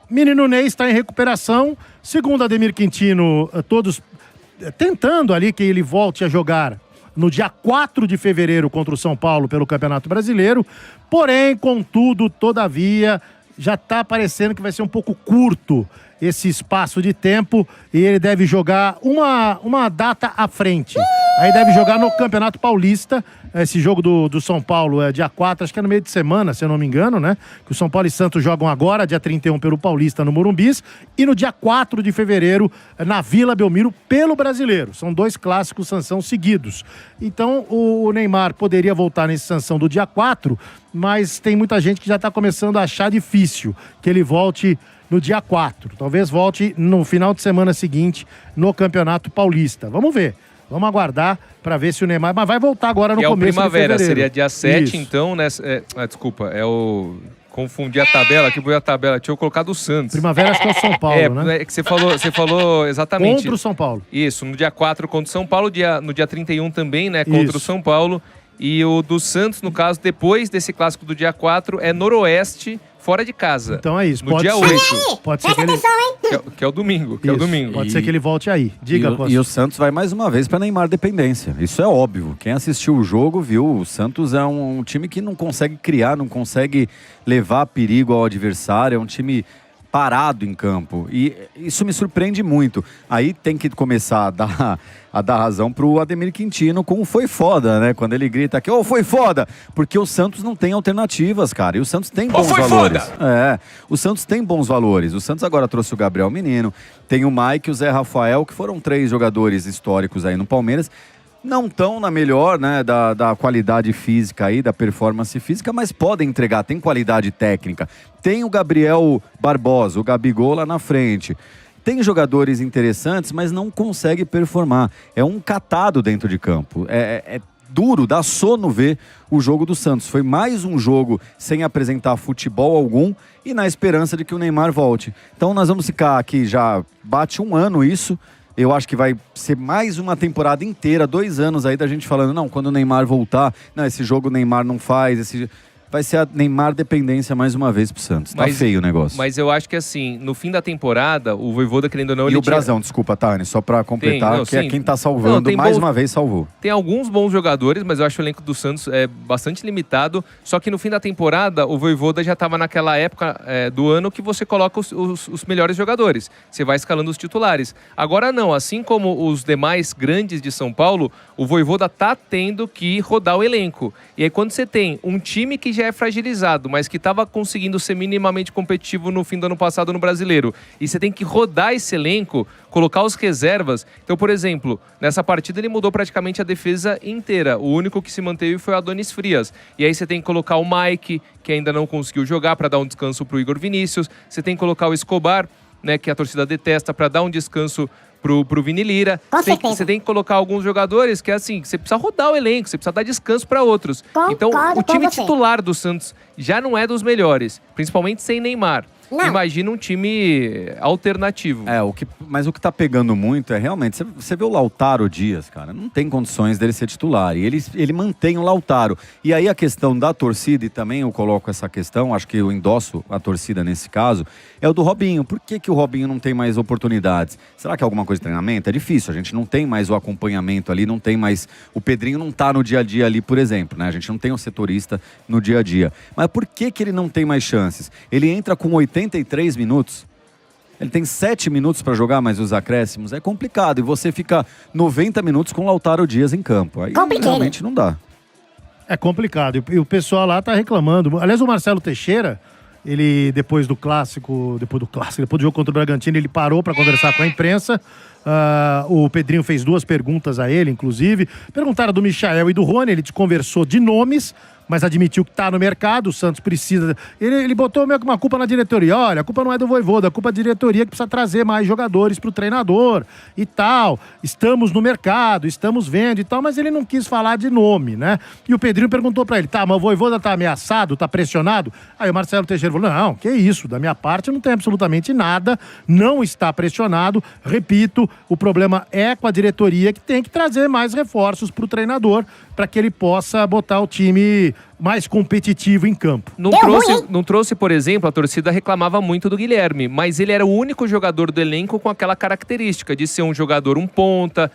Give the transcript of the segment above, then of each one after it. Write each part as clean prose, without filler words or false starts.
Menino Ney está em recuperação. Segundo Ademir Quintino, todos tentando ali que ele volte a jogar no dia 4 de fevereiro contra o São Paulo pelo Campeonato Brasileiro. Porém, contudo, todavia, já está parecendo que vai ser um pouco curto esse espaço de tempo e ele deve jogar uma data à frente. Aí deve jogar no Campeonato Paulista. Esse jogo do São Paulo é dia 4, acho que é no meio de semana, se eu não me engano, né? Que o São Paulo e Santos jogam agora, dia 31, pelo Paulista, no Morumbis. E no dia 4 de fevereiro, na Vila Belmiro, pelo Brasileiro. São 2 clássicos Sansão seguidos. Então, o Neymar poderia voltar nesse Sansão do dia 4, mas tem muita gente que já está começando a achar difícil que ele volte no dia 4. Talvez volte no final de semana seguinte, no Campeonato Paulista. Vamos ver. Vamos aguardar para ver se o Neymar... Mas vai voltar agora no começo de fevereiro. Primavera, seria dia 7, Isso. então, né? Desculpa, confundi a tabela, aqui foi a tabela. Tinha eu colocado o Santos. Primavera acho que é o São Paulo, né? É que você falou exatamente. Contra o São Paulo. Isso, no dia 4 contra o São Paulo, no dia 31 também, né? Contra o São Paulo. E o do Santos, no caso, depois desse clássico do dia 4, é Noroeste, fora de casa. Então é isso. No dia 8. Pode ser que ele... Que é o domingo. Pode ser que ele volte aí. Diga, Costa. E o Santos vai mais uma vez para Neymar dependência. Isso é óbvio. Quem assistiu o jogo viu. O Santos é um time que não consegue criar, não consegue levar perigo ao adversário. É um time parado em campo. E isso me surpreende muito. Aí tem que começar a dar razão pro Ademir Quintino com o foi foda, né? Quando ele grita aqui, foi foda! Porque o Santos não tem alternativas, cara. E o Santos tem bons valores. Foda! O Santos tem bons valores. O Santos agora trouxe o Gabriel Menino, tem o Mike e o Zé Rafael, que foram 3 jogadores históricos aí no Palmeiras. Não estão na melhor, né, da qualidade física aí, da performance física, mas podem entregar, tem qualidade técnica. Tem o Gabriel Barbosa, o Gabigol lá na frente. Tem jogadores interessantes, mas não consegue performar. É um catado dentro de campo. É duro, dá sono ver o jogo do Santos. Foi mais um jogo sem apresentar futebol algum e na esperança de que o Neymar volte. Então nós vamos ficar aqui, já bate um ano isso. Eu acho que vai ser mais uma temporada inteira, 2 anos aí da gente falando, não, quando o Neymar voltar, não, esse jogo o Neymar não faz, vai ser a Neymar dependência mais uma vez pro Santos. Tá feio o negócio. Mas eu acho que assim, no fim da temporada, o Voivoda, querendo ou não... E o Brasão, desculpa, Tani, só pra completar, que é quem tá salvando, mais uma vez salvou. Tem alguns bons jogadores, mas eu acho que o elenco do Santos é bastante limitado. Só que no fim da temporada, o Voivoda já tava naquela época do ano que você coloca os melhores jogadores. Você vai escalando os titulares. Agora não, assim como os demais grandes de São Paulo, o Voivoda tá tendo que rodar o elenco. E aí quando você tem um time que já é fragilizado, mas que estava conseguindo ser minimamente competitivo no fim do ano passado no Brasileiro, e você tem que rodar esse elenco, colocar os reservas. Então, por exemplo, nessa partida ele mudou praticamente a defesa inteira. O único que se manteve foi o Adonis Frias. E aí você tem que colocar o Mike, que ainda não conseguiu jogar, para dar um descanso pro Igor Vinícius. Você tem que colocar o Escobar, né, que a torcida detesta, para dar um descanso pro Vini Lira. Você tem que colocar alguns jogadores que é assim, você precisa rodar o elenco, você precisa dar descanso para outros. Então, o time titular do Santos já não é dos melhores, principalmente sem Neymar. Não. Imagina um time alternativo. Mas o que tá pegando muito é realmente... Você vê o Lautaro Dias, cara, não tem condições dele ser titular. E ele mantém o Lautaro. E aí a questão da torcida, e também eu coloco essa questão, acho que eu endosso a torcida nesse caso, é o do Robinho. Por que o Robinho não tem mais oportunidades? Será que é alguma coisa de treinamento? É difícil, a gente não tem mais o acompanhamento ali, não tem mais... O Pedrinho não tá no dia a dia ali, por exemplo, né? A gente não tem um setorista no dia a dia. Mas por que ele não tem mais chances? Ele entra com 83 minutos. Ele tem 7 minutos para jogar, mas os acréscimos é complicado. E você fica 90 minutos com o Lautaro Dias em campo. Aí realmente não dá. É complicado. E o pessoal lá tá reclamando. Aliás, o Marcelo Teixeira, ele depois do jogo contra o Bragantino, ele parou para conversar com a imprensa. O Pedrinho fez 2 perguntas a ele, inclusive. Perguntaram do Michael e do Rony, ele conversou de nomes, mas admitiu que está no mercado, o Santos precisa... Ele botou meio que uma culpa na diretoria. Olha, a culpa não é do Voivoda, a culpa é da diretoria que precisa trazer mais jogadores para o treinador e tal. Estamos no mercado, estamos vendo e tal, mas ele não quis falar de nome, né? E o Pedrinho perguntou para ele, mas o Voivoda tá ameaçado, tá pressionado? Aí o Marcelo Teixeira falou, não, que isso, da minha parte não tem absolutamente nada, não está pressionado. Repito, o problema é com a diretoria que tem que trazer mais reforços para o treinador, para que ele possa botar o time mais competitivo em campo. Não trouxe, por exemplo, a torcida reclamava muito do Guilherme, mas ele era o único jogador do elenco com aquela característica de ser um jogador ponta,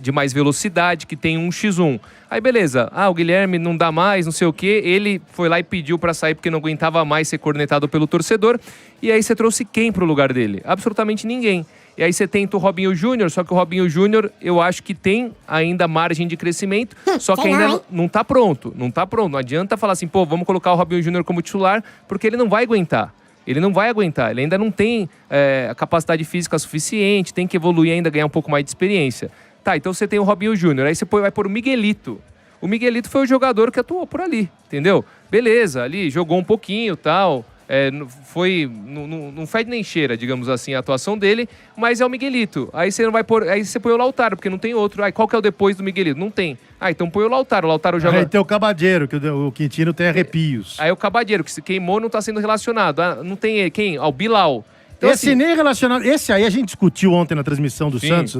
de mais velocidade, que tem um 1x1. Aí beleza, o Guilherme não dá mais, não sei o quê, ele foi lá e pediu pra sair porque não aguentava mais ser cornetado pelo torcedor, e aí você trouxe quem pro lugar dele? Absolutamente ninguém. E aí você tenta o Robinho Júnior, só que o Robinho Júnior eu acho que tem ainda margem de crescimento, só que ainda não tá pronto, não adianta falar assim, vamos colocar o Robinho Júnior como titular, porque ele não vai aguentar. Ele ainda não tem a capacidade física suficiente, tem que evoluir ainda, ganhar um pouco mais de experiência. Tá, então você tem o Robinho Júnior, aí você vai pôr o Miguelito. O Miguelito foi o jogador que atuou por ali, entendeu? Beleza, ali jogou um pouquinho e tal, não fede nem cheira, digamos assim, a atuação dele, mas é o Miguelito. Aí você não vai pôr, aí você põe o Lautaro, porque não tem outro. Aí qual que é o depois do Miguelito? Não tem. Então põe o Lautaro joga... Aí tem o Cabadeiro, que o Quintino tem arrepios. Aí o Cabadeiro, que se queimou, não tá sendo relacionado. Não tem quem? O Bilal. Então, esse nem relacionado. Esse aí a gente discutiu ontem na transmissão do Santos.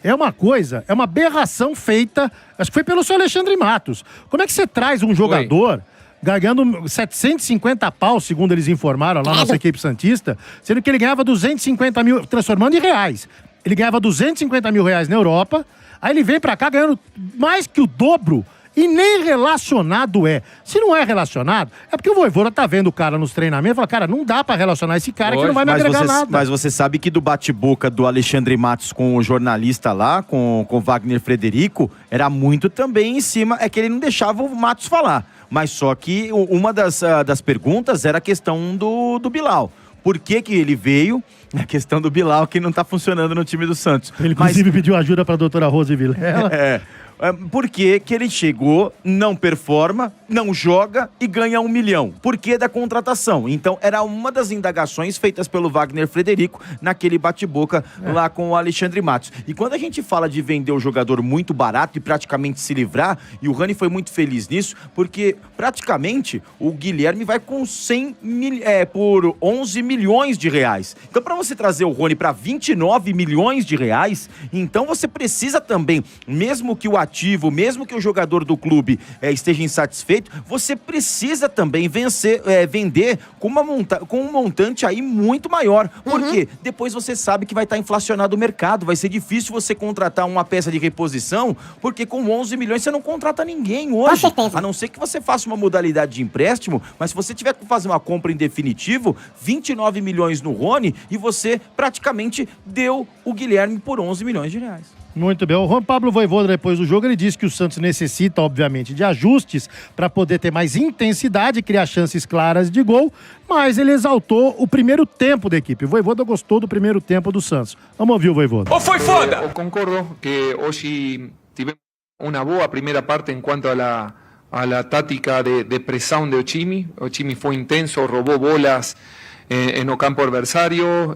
É uma aberração feita, acho que foi pelo seu Alexandre Matos. Como é que você traz um jogador ganhando 750 pau, segundo eles informaram lá na nossa equipe santista, sendo que ele ganhava 250 mil, transformando em reais. Ele ganhava 250 mil reais na Europa, aí ele vem pra cá ganhando mais que o dobro. E nem relacionado é. Se não é relacionado, é porque o Vojvoda tá vendo o cara nos treinamentos e fala, cara, não dá pra relacionar esse cara que não vai me agregar nada. Mas você sabe que do bate-boca do Alexandre Matos com o jornalista lá, com o Wagner Frederico, era muito também em cima, é que ele não deixava o Matos falar. Mas só que uma das perguntas era a questão do Bilal. Por que ele veio? A questão do Bilal que não tá funcionando no time do Santos. Ele inclusive pediu ajuda pra doutora Rose Vilela. Por que ele chegou, não performa, não joga e ganha 1 milhão? Por que da contratação? Então, era uma das indagações feitas pelo Wagner Frederico naquele bate-boca lá com o Alexandre Matos. E quando a gente fala de vender o jogador muito barato e praticamente se livrar, e o Rani foi muito feliz nisso, porque praticamente o Guilherme vai com por 11 milhões de reais. Então, para você trazer o Rony para 29 milhões de reais, então você precisa também, mesmo que o ativo, mesmo que o jogador do clube esteja insatisfeito, você precisa também vender com um montante aí muito maior. Porque depois você sabe que vai estar inflacionado o mercado, vai ser difícil você contratar uma peça de reposição, porque com 11 milhões você não contrata ninguém hoje. Com certeza. A não ser que você faça uma modalidade de empréstimo, mas se você tiver que fazer uma compra em definitivo, 29 milhões no Rony e você praticamente deu o Guilherme por 11 milhões de reais. Muito bem. O Juan Pablo Vojvoda, depois do jogo, ele disse que o Santos necessita, obviamente, de ajustes para poder ter mais intensidade e criar chances claras de gol, mas ele exaltou o primeiro tempo da equipe. O Vojvoda gostou do primeiro tempo do Santos. Vamos ouvir o Vojvoda. Foi foda! Eu concordo que hoje tivemos uma boa primeira parte em quanto a la tática de pressão de Ochimi. Ochimi foi intenso, roubou bolas no campo adversário.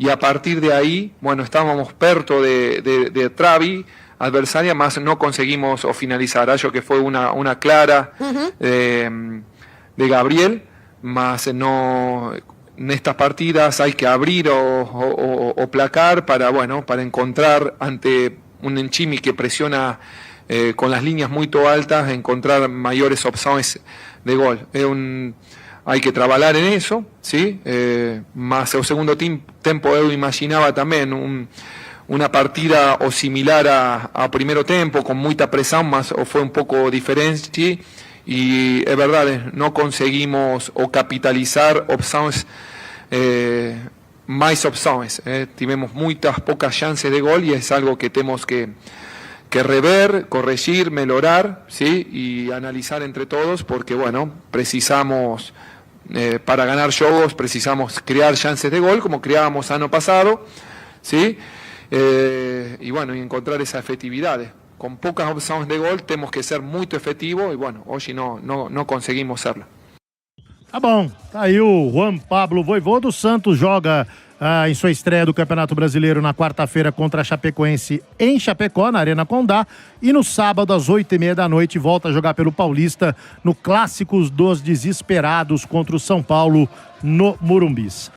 Y a partir de ahí, bueno, estábamos perto de Travi, adversaria, más no conseguimos finalizar. Yo que fue una clara de Gabriel, más no en estas partidas hay que abrir o placar para encontrar ante un Enchimi que presiona con las líneas muy altas, encontrar mayores opciones de gol. Hay que trabajar en eso, ¿sí? Más el segundo tiempo yo imaginaba también una partida o similar a primero tiempo, con mucha presión, más o fue un poco diferente. Y es verdad, no conseguimos o capitalizar opciones, más opciones. Tuvimos muchas pocas chances de gol y es algo que tenemos que rever, corregir, mejorar, ¿sí? Y analizar entre todos, porque precisamos... para ganar juegos precisamos crear chances de gol como creábamos año pasado, ¿sí? Y encontrar esa efectividad. Con pocas opciones de gol tenemos que ser muy efectivos y hoy no conseguimos serlo. Tá bom, tá aí o Juan Pablo Vojvoda. O Santos joga em sua estreia do Campeonato Brasileiro na quarta-feira contra a Chapecoense em Chapecó, na Arena Condá. E no sábado, às 20h30 da noite, volta a jogar pelo Paulista no Clássicos dos Desesperados contra o São Paulo no Morumbis.